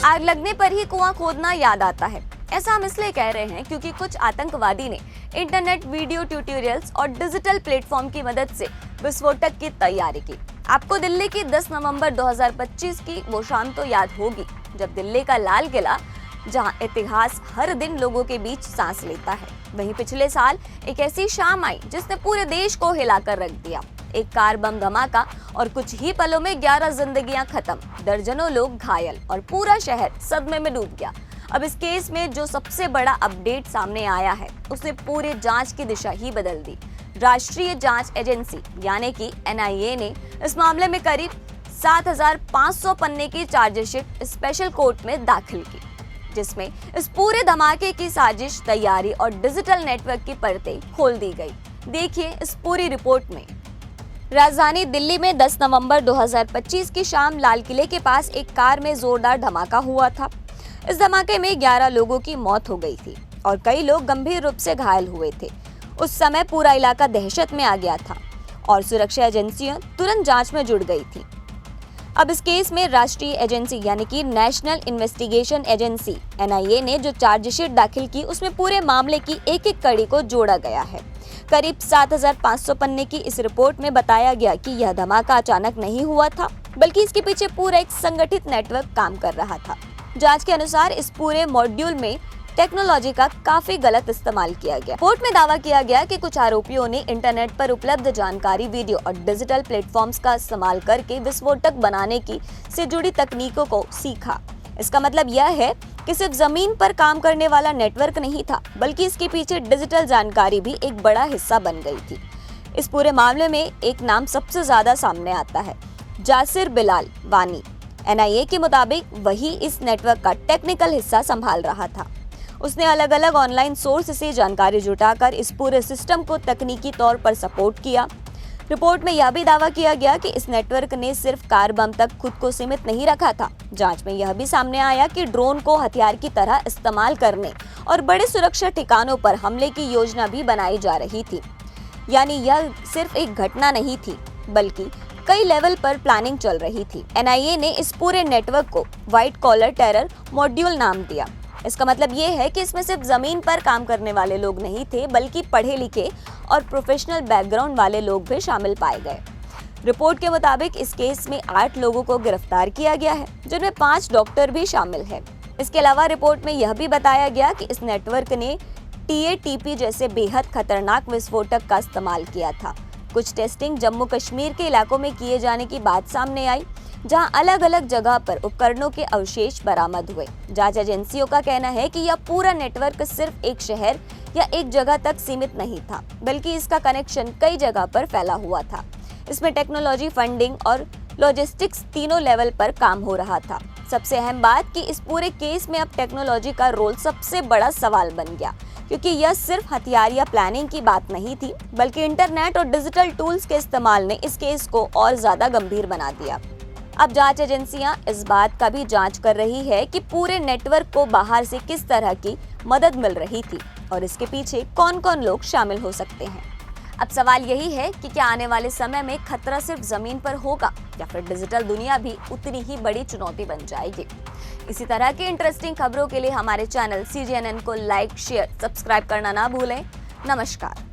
आग लगने पर ही कुआं खोदना याद आता है। ऐसा हम इसलिए कह रहे हैं क्योंकि कुछ आतंकवादी ने इंटरनेट वीडियो ट्यूटोरियल्स और डिजिटल प्लेटफॉर्म की मदद से विस्फोटक की तैयारी की। आपको दिल्ली की 10 नवंबर 2025 की वो शाम तो याद होगी जब दिल्ली का लाल किला, जहां इतिहास हर दिन लोगों के बीच सांस लेता है, वहीं पिछले साल एक ऐसी शाम आई जिसने पूरे देश को हिलाकर रख दिया। एक कार बम धमाका और कुछ ही पलों में 11 जिंदगियां खत्म, दर्जनों लोग घायल और पूरा शहर सदमे में डूब गया। अब इस केस में जो सबसे बड़ा अपडेट सामने आया है उसने पूरे जांच की दिशा ही बदल दी। राष्ट्रीय जांच एजेंसी यानी कि NIA ने इस मामले में करीब 7,500 पन्ने की चार्जशीट स्पेशल कोर्ट में दाखिल की, जिसमें इस पूरे धमाके की साजिश, तैयारी और डिजिटल नेटवर्क की परतें खोल दी गई। देखिए इस पूरी रिपोर्ट में। राजधानी दिल्ली में 10 नवंबर 2025 की शाम लाल किले के पास एक कार में जोरदार धमाका हुआ था। इस धमाके में 11 लोगों की मौत हो गई थी और कई लोग गंभीर रूप से घायल हुए थे। उस समय पूरा इलाका दहशत में आ गया था और सुरक्षा एजेंसियां तुरंत जांच में जुट गई थी। अब इस केस में राष्ट्रीय एजेंसी यानी कि नेशनल इन्वेस्टिगेशन एजेंसी NIA ने जो चार्जशीट दाखिल की उसमें पूरे मामले की एक एक कड़ी को जोड़ा गया है। करीब 7,500 पन्ने की इस रिपोर्ट में बताया गया कि यह धमाका अचानक नहीं हुआ था, बल्कि इसके पीछे पूरा एक संगठित नेटवर्क काम कर रहा था। जांच के अनुसार इस पूरे मॉड्यूल में टेक्नोलॉजी का काफी गलत इस्तेमाल किया गया। रिपोर्ट में दावा किया गया कि कुछ आरोपियों ने इंटरनेट पर उपलब्ध जानकारी, वीडियो और डिजिटल प्लेटफॉर्म्स का इस्तेमाल करके विस्फोटक बनाने की से जुड़ी तकनीकों को सीखा। इसका मतलब यह है कि सिर्फ जमीन पर काम करने वाला नेटवर्क नहीं था, बल्कि इसके पीछे डिजिटल जानकारी भी एक बड़ा हिस्सा बन गई थी। इस पूरे मामले में एक नाम सबसे ज्यादा सामने आता है, जासिर बिलाल वानी। NIA के मुताबिक वही इस नेटवर्क का टेक्निकल हिस्सा संभाल रहा था। उसने अलग अलग ऑनलाइन सोर्स से जानकारी जुटाकर इस पूरे सिस्टम को तकनीकी तौर पर सपोर्ट किया। रिपोर्ट में यह भी दावा किया गया कि इस नेटवर्क ने सिर्फ कार बम तक खुद को सीमित नहीं रखा था। जांच में यह भी सामने आया कि ड्रोन को हथियार की तरह इस्तेमाल करने और बड़े सुरक्षा ठिकानों पर हमले की योजना भी बनाई जा रही थी। यानी यह सिर्फ एक घटना नहीं थी, बल्कि कई लेवल पर प्लानिंग चल रही थी। NIA ने इस पूरे नेटवर्क को व्हाइट कॉलर टेरर मॉड्यूल नाम दिया। इसका मतलब ये है कि इसमें सिर्फ जमीन पर काम करने वाले लोग नहीं थे, बल्कि पढ़े लिखे और प्रोफेशनल बैकग्राउंड वाले लोग भी शामिल पाए गए। रिपोर्ट के मुताबिक इस केस में 8 लोगों को गिरफ्तार किया गया है, जिनमें 5 डॉक्टर भी शामिल हैं। इसके अलावा रिपोर्ट में यह भी बताया गया कि इस नेटवर्क ने TATP जैसे बेहद खतरनाक विस्फोटक का इस्तेमाल किया था। कुछ टेस्टिंग जम्मू कश्मीर के इलाकों में किए जाने की बात सामने आई, जहां अलग अलग जगह पर उपकरणों के अवशेष बरामद हुए। जांच एजेंसियों का कहना है कि यह पूरा नेटवर्क सिर्फ एक शहर या एक जगह तक सीमित नहीं था, बल्कि इसका कनेक्शन कई जगह पर फैला हुआ था। इसमें टेक्नोलॉजी, फंडिंग और लॉजिस्टिक्स तीनों लेवल पर काम हो रहा था। सबसे अहम बात कि इस पूरे केस में अब टेक्नोलॉजी का रोल सबसे बड़ा सवाल बन गया, क्योंकि यह सिर्फ हथियार या प्लानिंग की बात नहीं थी, बल्कि इंटरनेट और डिजिटल टूल्स के इस्तेमाल ने इस केस को और ज्यादा गंभीर बना दिया। अब जांच एजेंसियां इस बात का भी जांच कर रही है कि पूरे नेटवर्क को बाहर से किस तरह की मदद मिल रही थी और इसके पीछे कौन कौन लोग शामिल हो सकते हैं। अब सवाल यही है कि क्या आने वाले समय में खतरा सिर्फ जमीन पर होगा या फिर डिजिटल दुनिया भी उतनी ही बड़ी चुनौती बन जाएगी। इसी तरह की इंटरेस्टिंग खबरों के लिए हमारे चैनल CGNN को लाइक, शेयर, सब्सक्राइब करना ना भूलें। नमस्कार।